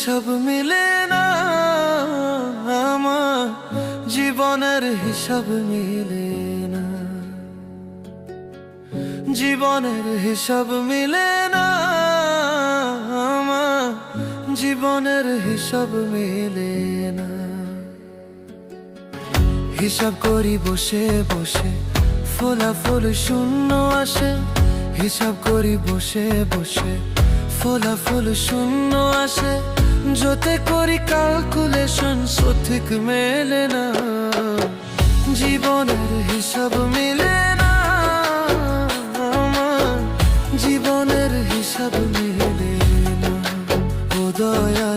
হিসাব মিলে না, আমার জীবনের হিসাব মিলে না, জীবনের হিসাব মিলে না, আমার জীবনের হিসাব মিলে না। হিসাব করি বসে বসে, ফলাফল শূন্য আসে। হিসাব করি বসে বসে, ফলাফল শূন্য আসে। যতে করি ক্যালকুলেশন সঠিক মেলে না, জীবনের হিসাব মিলে না, আমার জীবনের হিসাব মিলে না। ও দয়া